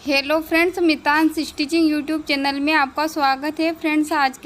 Hello friends, Mitansh stitching YouTube channel में आपका स्वागत है। फ्रेंड्स आज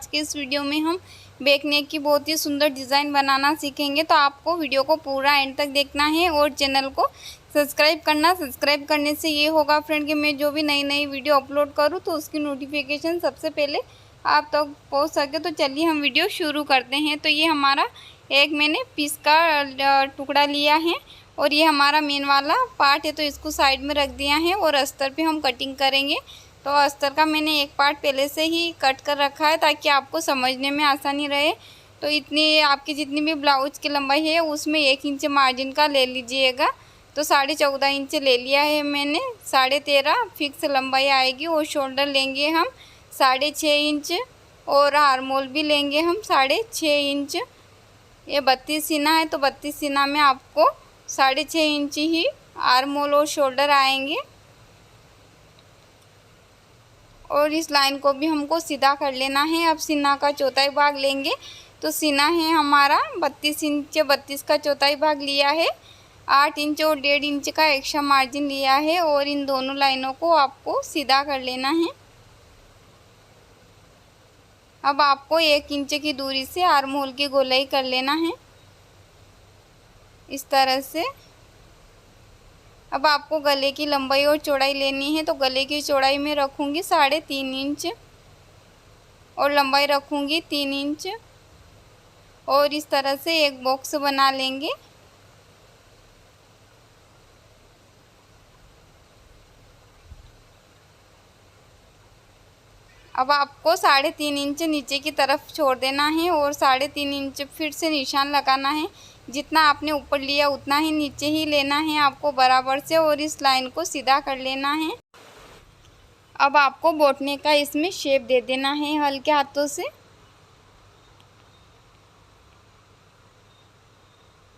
के इस वीडियो में हम बैक नेक की बहुत ही सुंदर डिज़ाइन बनाना सीखेंगे। तो आपको वीडियो को पूरा एंड तक देखना है और चैनल को सब्सक्राइब करना। सब्सक्राइब करने से ये होगा फ्रेंड कि मैं जो भी नई नई वीडियो अपलोड करूँ तो उसकी नोटिफिकेशन सबसे पहले आप तक पहुँच सके। तो चलिए हम वीडियो शुरू करते हैं। तो ये हमारा एक मैंने पीस का टुकड़ा लिया है और ये हमारा मेन वाला पार्ट है, तो इसको साइड में रख दिया है और अस्तर पे हम कटिंग करेंगे। तो अस्तर का मैंने एक पार्ट पहले से ही कट कर रखा है ताकि आपको समझने में आसानी रहे। तो इतनी आपकी जितनी भी ब्लाउज की लंबाई है उसमें 1 इंच मार्जिन का ले लीजिएगा। तो 14.5 इंच ले लिया है मैंने। 13.5 फिक्स लंबाई आएगी और शोल्डर लेंगे हम 6.5 इंच और आर्मोल भी लेंगे हम 6.5 इंच। ये 32 सीना है तो 32 सीना में आपको 6.5 इंच ही आर्मोल और शोल्डर आएंगे। और इस लाइन को भी हमको सीधा कर लेना है। अब सीना का चौथाई भाग लेंगे। तो सीना है हमारा 32 इंच, 32 का चौथाई भाग लिया है। 8 इंच और 1.5 इंच का एक्स्ट्रा मार्जिन लिया है और इन दोनों लाइनों को आपको सीधा कर लेना है। अब आपको 1 इंच की दूरी से आर्महोल की गोलाई कर लेना है इस तरह से। अब आपको गले की लंबाई और चौड़ाई लेनी है। तो गले की चौड़ाई में रखूँगी 3.5 इंच और लंबाई रखूँगी 3 इंच और इस तरह से एक बॉक्स बना लेंगे। अब आपको 3.5 इंच नीचे की तरफ छोड़ देना है और 3.5 इंच फिर से निशान लगाना है। जितना आपने ऊपर लिया उतना ही नीचे ही लेना है आपको बराबर से और इस लाइन को सीधा कर लेना है। अब आपको बोटने का इसमें शेप दे देना है हल्के हाथों से।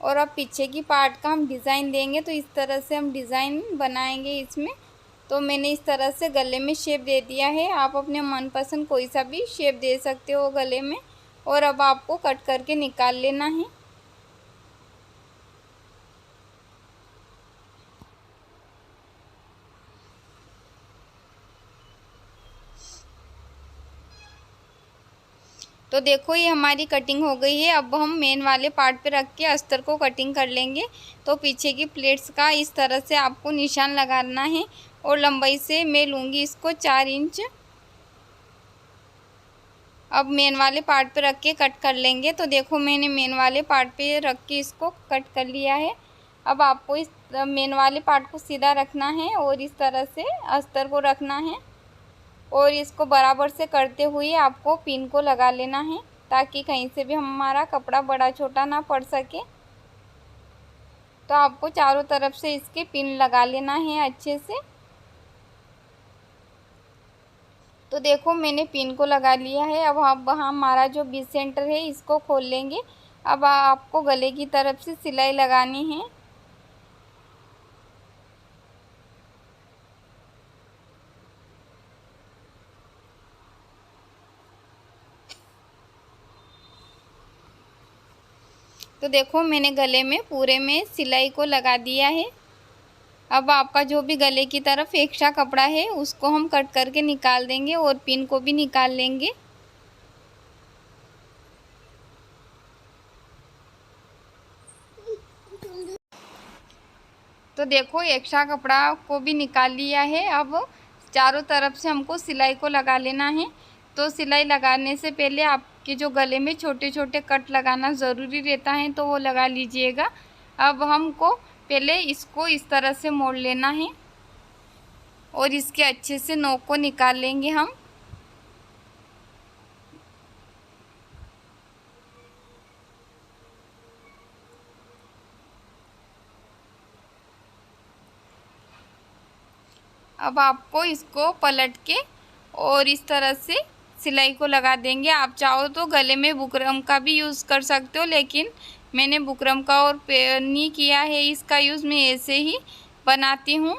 और अब पीछे की पार्ट का हम डिज़ाइन देंगे। तो इस तरह से हम डिज़ाइन बनाएंगे इसमें। तो मैंने इस तरह से गले में शेप दे दिया है। आप अपने मनपसंद कोई सा भी शेप दे सकते हो गले में। और अब आपको कट करके निकाल लेना है। तो देखो ये हमारी कटिंग हो गई है। अब हम मेन वाले पार्ट पे रख के अस्तर को कटिंग कर लेंगे। तो पीछे की प्लेट्स का इस तरह से आपको निशान लगाना है और लंबाई से मैं लूँगी इसको 4 इंच। अब मेन वाले पार्ट पे रख के कट कर लेंगे। तो देखो मैंने मेन वाले पार्ट पे रख के इसको कट कर लिया है। अब आपको इस मेन वाले पार्ट को सीधा रखना है और इस तरह से अस्तर को रखना है और इसको बराबर से करते हुए आपको पिन को लगा लेना है ताकि कहीं से भी हमारा कपड़ा बड़ा छोटा ना पड़ सके। तो आपको चारों तरफ से इसके पिन लगा लेना है अच्छे से। तो देखो मैंने पिन को लगा लिया है। अब हमारा जो बीच सेंटर है इसको खोल लेंगे। अब आपको गले की तरफ से सिलाई लगानी है। तो देखो मैंने गले में पूरे में सिलाई को लगा दिया है। अब आपका जो भी गले की तरफ एक्स्ट्रा कपड़ा है उसको हम कट करके निकाल देंगे और पिन को भी निकाल लेंगे। तो देखो एक्स्ट्रा कपड़ा को भी निकाल लिया है। अब चारों तरफ से हमको सिलाई को लगा लेना है। तो सिलाई लगाने से पहले आपके जो गले में छोटे छोटे कट लगाना ज़रूरी रहता है तो वो लगा लीजिएगा। अब हमको पहले इसको इस तरह से मोड़ लेना है और इसके अच्छे से नोक को निकाल लेंगे हम। अब आपको इसको पलट के और इस तरह से सिलाई को लगा देंगे। आप चाहो तो गले में बुकरम का भी यूज़ कर सकते हो, लेकिन मैंने बुकरम का और नहीं किया है इसका यूज़, मैं ऐसे ही बनाती हूँ।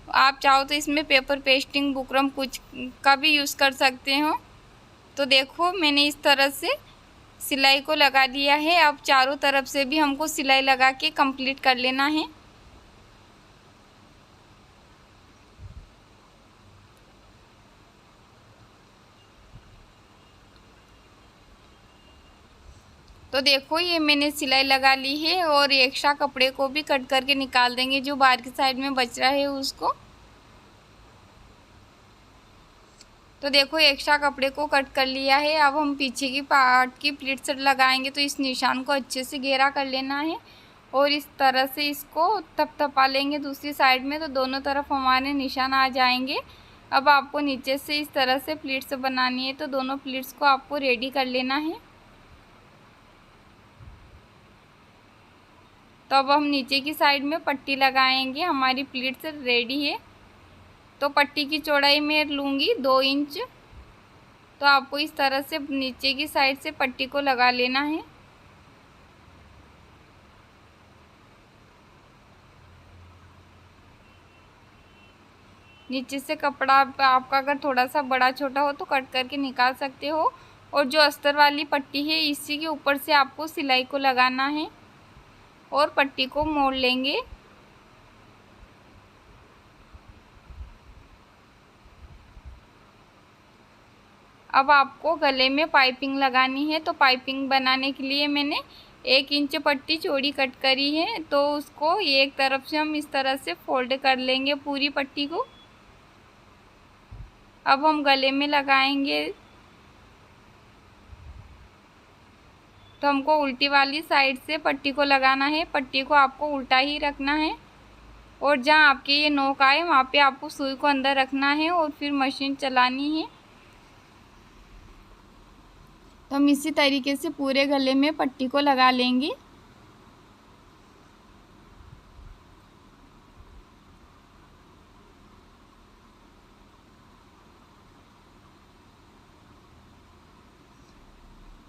आप चाहो तो इसमें पेपर पेस्टिंग बुकरम कुछ का भी यूज़ कर सकते हो। तो देखो मैंने इस तरह से सिलाई को लगा दिया है। अब चारों तरफ से भी हमको सिलाई लगा के कंप्लीट कर लेना है। तो देखो ये मैंने सिलाई लगा ली है और एक्स्ट्रा कपड़े को भी कट करके निकाल देंगे, जो बाहर की साइड में बच रहा है उसको। तो देखो एक्स्ट्रा कपड़े को कट कर लिया है। अब हम पीछे की पार्ट की प्लीट्स लगाएंगे, तो इस निशान को अच्छे से घेरा कर लेना है और इस तरह से इसको थपथपा लेंगे दूसरी साइड में, तो दोनों तरफ हमारे निशान आ जाएंगे। अब आपको नीचे से इस तरह से प्लीट्स बनानी है, तो दोनों प्लीट्स को आपको रेडी कर लेना है। तो अब हम नीचे की साइड में पट्टी लगाएंगे। हमारी प्लीट्स रेडी है। तो पट्टी की चौड़ाई मैं लूँगी 2 इंच। तो आपको इस तरह से नीचे की साइड से पट्टी को लगा लेना है। नीचे से कपड़ा आपका अगर थोड़ा सा बड़ा छोटा हो तो कट करके निकाल सकते हो। और जो अस्तर वाली पट्टी है इसी के ऊपर से आपको सिलाई को लगाना है और पट्टी को मोड़ लेंगे। अब आपको गले में पाइपिंग लगानी है। तो पाइपिंग बनाने के लिए मैंने 1 इंच पट्टी चौड़ी कट करी है, तो उसको एक तरफ से हम इस तरह से फोल्ड कर लेंगे पूरी पट्टी को। अब हम गले में लगाएंगे। तो हमको उल्टी वाली साइड से पट्टी को लगाना है। पट्टी को आपको उल्टा ही रखना है और जहाँ आपके ये नोक आए वहाँ पे आपको सुई को अंदर रखना है और फिर मशीन चलानी है। तो हम इसी तरीके से पूरे गले में पट्टी को लगा लेंगे।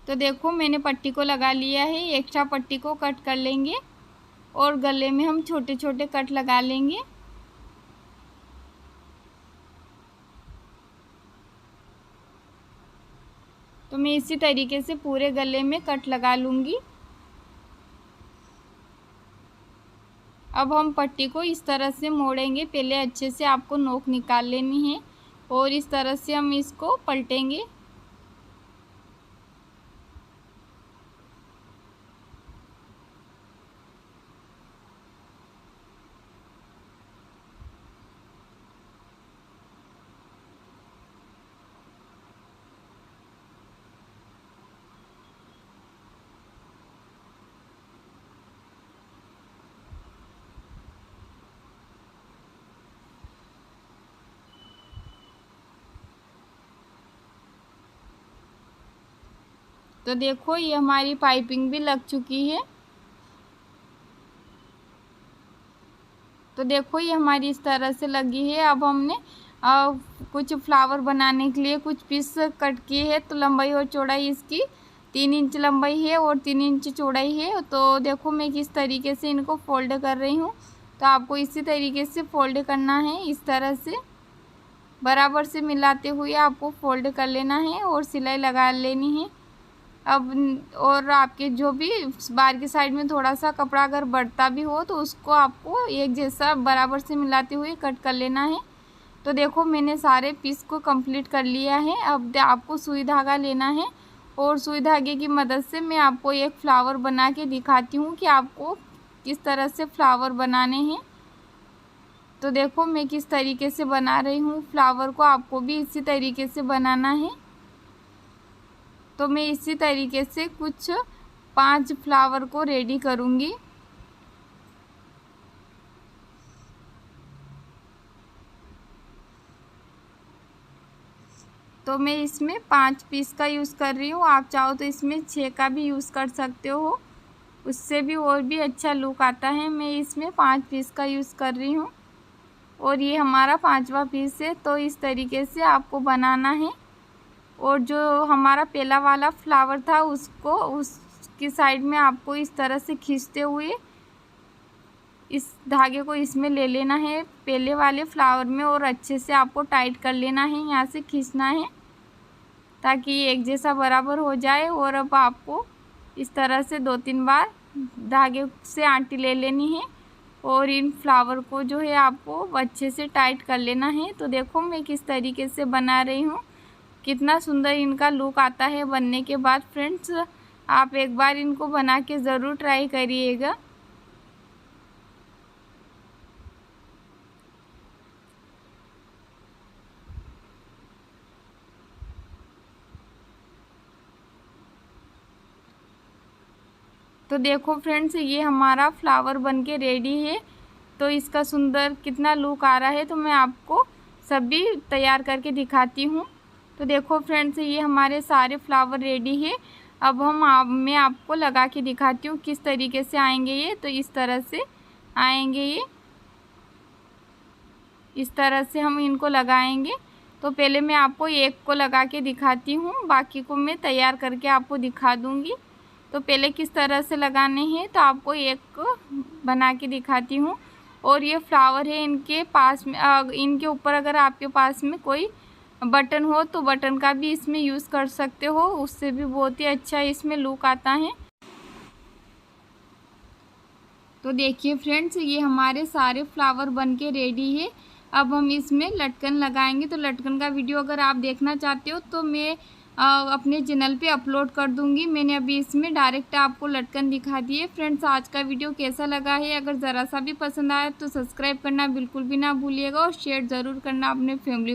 तो देखो मैंने पट्टी को लगा लिया है। एक्स्ट्रा पट्टी को कट कर लेंगे और गले में हम छोटे छोटे कट लगा लेंगे। तो मैं इसी तरीके से पूरे गले में कट लगा लूँगी। अब हम पट्टी को इस तरह से मोड़ेंगे। पहले अच्छे से आपको नोक निकाल लेनी है और इस तरह से हम इसको पलटेंगे। तो देखो ये हमारी पाइपिंग भी लग चुकी है। तो देखो ये हमारी इस तरह से लगी है। अब हमने कुछ फ्लावर बनाने के लिए कुछ पीस कट किए हैं। तो लंबाई और चौड़ाई इसकी 3 इंच लंबाई है और 3 इंच चौड़ाई है। तो देखो मैं किस तरीके से इनको फोल्ड कर रही हूँ। तो आपको इसी तरीके से फोल्ड करना है। इस तरह से बराबर से मिलाते हुए आपको फोल्ड कर लेना है और सिलाई लगा लेनी है। अब और आपके जो भी बाहर की साइड में थोड़ा सा कपड़ा अगर बढ़ता भी हो तो उसको आपको एक जैसा बराबर से मिलाते हुए कट कर लेना है। तो देखो मैंने सारे पीस को कंप्लीट कर लिया है। अब आपको सुई धागा लेना है और सुई धागे की मदद से मैं आपको एक फ्लावर बना के दिखाती हूँ कि आपको किस तरह से फ्लावर बनाने हैं। तो देखो मैं किस तरीके से बना रही हूँ फ्लावर को, आपको भी इसी तरीके से बनाना है। तो मैं इसी तरीके से कुछ 5 फ्लावर को रेडी करूँगी। तो मैं इसमें 5 पीस का यूज़ कर रही हूँ। आप चाहो तो इसमें 6 का भी यूज़ कर सकते हो, उससे भी और भी अच्छा लुक आता है। मैं इसमें 5 पीस का यूज़ कर रही हूँ और ये हमारा 5वां पीस है। तो इस तरीके से आपको बनाना है। और जो हमारा पहला वाला फ्लावर था उसको उसकी साइड में आपको इस तरह से खींचते हुए इस धागे को इसमें ले लेना है पहले वाले फ्लावर में और अच्छे से आपको टाइट कर लेना है। यहाँ से खींचना है ताकि ये एक जैसा बराबर हो जाए। और अब आपको इस तरह से 2-3 बार धागे से आंटी ले लेनी है और इन फ्लावर को जो है आपको अच्छे से टाइट कर लेना है। तो देखो मैं किस तरीके से बना रही हूँ, कितना सुंदर इनका लुक आता है बनने के बाद। फ्रेंड्स आप एक बार इनको बना के ज़रूर ट्राई करिएगा। तो देखो फ्रेंड्स, ये हमारा फ्लावर बनके रेडी है। तो इसका सुंदर कितना लुक आ रहा है, तो मैं आपको सभी तैयार करके दिखाती हूँ। तो देखो फ्रेंड्स, ये हमारे सारे फ्लावर रेडी है। अब मैं आपको लगा के दिखाती हूँ किस तरीके से आएंगे ये। तो इस तरह से आएंगे ये, इस तरह से हम इनको लगाएंगे। तो पहले मैं आपको एक को लगा के दिखाती हूँ, बाकी को मैं तैयार करके आपको दिखा दूँगी। तो पहले किस तरह से लगाने हैं तो आपको एक बना के दिखाती हूँ। और ये फ्लावर है, इनके पास में इनके ऊपर अगर आपके पास में कोई बटन हो तो बटन का भी इसमें यूज़ कर सकते हो, उससे भी बहुत ही अच्छा इसमें लुक आता है। तो देखिए फ्रेंड्स, ये हमारे सारे फ्लावर बनके रेडी है। अब हम इसमें लटकन लगाएंगे। तो लटकन का वीडियो अगर आप देखना चाहते हो तो मैं अपने चैनल पे अपलोड कर दूंगी। मैंने अभी इसमें डायरेक्ट आपको लटकन दिखा दी है। फ्रेंड्स, आज का वीडियो कैसा लगा है, अगर ज़रा सा भी पसंद आया तो सब्सक्राइब करना बिल्कुल भी ना भूलिएगा और शेयर ज़रूर करना अपने फैमिली